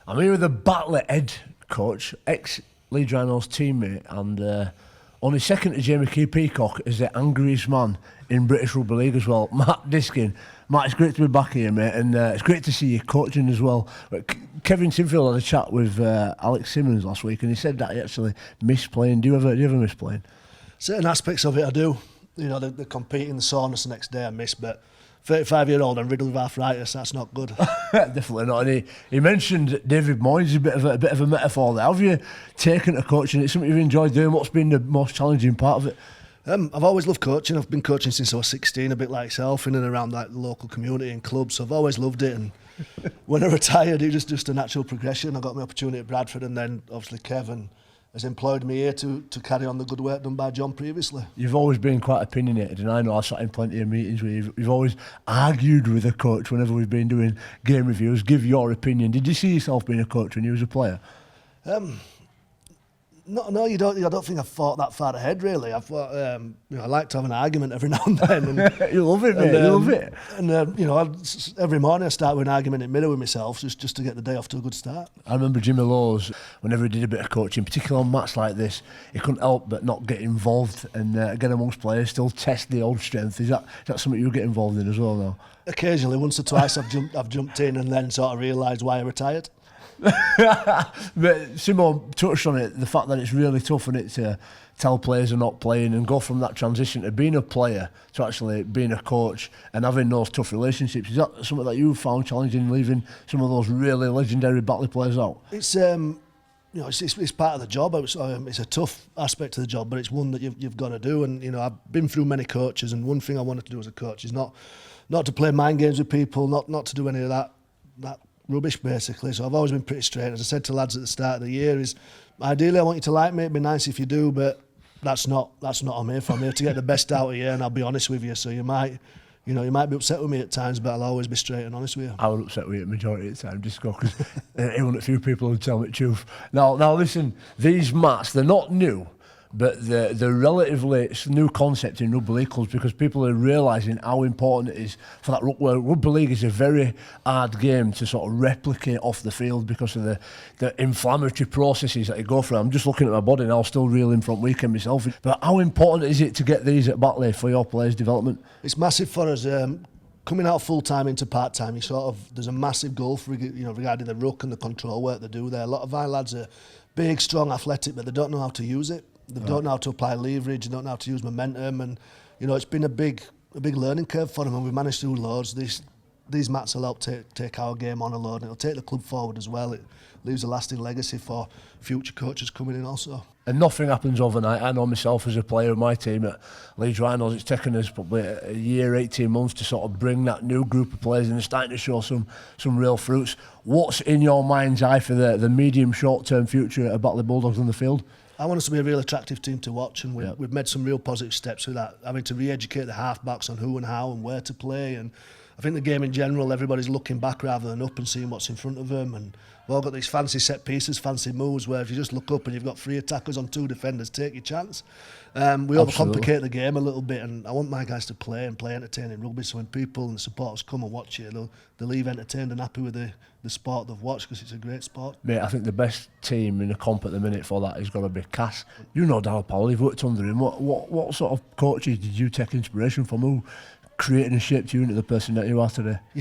I'm here with the Batley head coach, ex-Leeds Rhinos teammate, and only second to Jamie Key Peacock is the angriest man in British Rugby League as well, Matt Diskin. Matt, it's great to be back here, mate, and it's great to see you coaching as well. Kevin Sinfield had a chat with Alex Simmons last week, and he said that he actually missed playing. Do you ever miss playing? Certain aspects of it I do. You know, the competing, the soreness the next day I miss, but 35-year-old and riddled with arthritis, that's not good. Definitely not. And he mentioned David Moyes, a bit of a metaphor there. Have you taken to coaching? It's something you've enjoyed doing. What's been the most challenging part of it? I've always loved coaching. I've been coaching since I was 16, a bit like yourself, in and around like the local community and clubs. So I've always loved it. And when I retired, it was just a natural progression. I got my opportunity at Bradford, and then obviously Kevin has employed me here to carry on the good work done by John previously. You've always been quite opinionated, and I know I sat in plenty of meetings where you've always argued with a coach whenever we've been doing game reviews. Give your opinion. Did you see yourself being a coach when you was a player? No, you don't. I don't think I've thought that far ahead. Really, I've thought, I like to have an argument every now and then. And, you love it, mate. You love it. And every morning I start with an argument in the mirror with myself, just to get the day off to a good start. I remember Jimmy Lowes, whenever he did a bit of coaching, particularly on match like this, he couldn't help but not get involved and get amongst players, still test the old strength. Is that something you get involved in as well now? Occasionally, once or twice, I've jumped in and then sort of realised why I retired. But Simon touched on it, the fact that it's really tough, isn't it, to tell players are not playing and go from that transition to being a player to actually being a coach and having those tough relationships. Is that something that you found challenging, leaving some of those really legendary Batley players out? It's it's part of the job. It's a tough aspect of the job, but it's one that you've got to do. And I've been through many coaches, and one thing I wanted to do as a coach is not to play mind games with people, not to do any of that rubbish basically. So I've always been pretty straight. As I said to lads at the start of the year, is ideally I want you to like me. It'd be nice if you do, but that's not what I'm here for. I'm here to get the best out of you, and I'll be honest with you. So you might be upset with me at times, but I'll always be straight and honest with you. I was upset with you the majority of the time, just because even a few people would tell me the truth. Now listen, these mats, they're not new, but they're relatively new concept in rugby league clubs, because people are realising how important it is for that rugby league is a very hard game to sort of replicate off the field because of the inflammatory processes that you go through. I'm just looking at my body now, still reeling from weekend myself. But how important is it to get these at Batley for your players' development? It's massive for us. Coming out full time into part time, there's a massive gulf regarding the ruck and the control work they do there. A lot of our lads are big, strong, athletic, but they don't know how to use it. They don't know how to apply leverage, they don't know how to use momentum, and it's been a big learning curve for them, and we've managed to do loads. These mats will help take our game on a load, and it'll take the club forward as well. It leaves a lasting legacy for future coaches coming in also. And nothing happens overnight. I know myself as a player of my team at Leeds Rhinos, it's taken us probably a year, 18 months to sort of bring that new group of players, and they're starting to show some real fruits. What's in your mind's eye for the medium, short-term future at Batley Bulldogs on the field? I want us to be a real attractive team to watch, and we've made some real positive steps with that, having to re-educate the half-backs on who and how and where to play. And I think the game in general, everybody's looking back rather than up and seeing what's in front of them. And we've all got these fancy set pieces, fancy moves, where if you just look up and you've got 3 attackers on 2 defenders, take your chance. We overcomplicate the game a little bit, and I want my guys to play entertaining rugby, so when people and the supporters come and watch it, they'll leave entertained and happy with the sport they've watched, because it's a great sport. Mate, I think the best team in the comp at the minute for that is going to be Cass. You know Darryl Powell, you've worked under him. What sort of coaches did you take inspiration from? Who created and shaped you into the person that you are today? You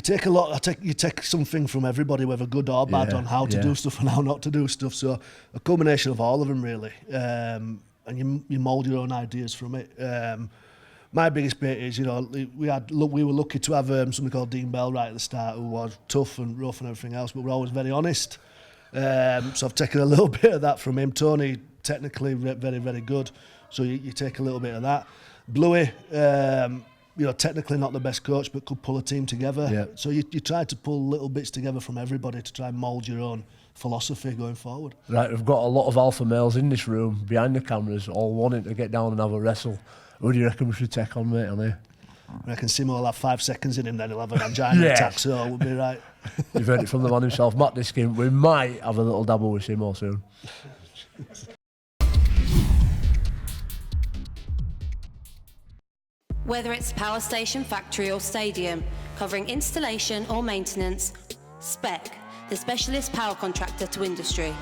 take something from everybody, whether good or bad, on how to do stuff and how not to do stuff. So a combination of all of them really, and you mould your own ideas from it. My biggest bit is, we were lucky to have somebody called Dean Bell right at the start, who was tough and rough and everything else, but we're always very honest. So I've taken a little bit of that from him. Tony, technically very, very good, so you take a little bit of that. Bluey, technically not the best coach, but could pull a team together. Yeah. So you try to pull little bits together from everybody to try and mould your own philosophy going forward. Right, we've got a lot of alpha males in this room behind the cameras, all wanting to get down and have a wrestle. Who do you reckon we should take on, mate, on here? I reckon Simo will have 5 seconds in him, then he'll have an angina attack, so we'll be right. You've heard it from the man himself, Matt Diskin. We might have a little dabble with Simo soon. Whether it's power station, factory or stadium, covering installation or maintenance, Spec, the specialist power contractor to industry.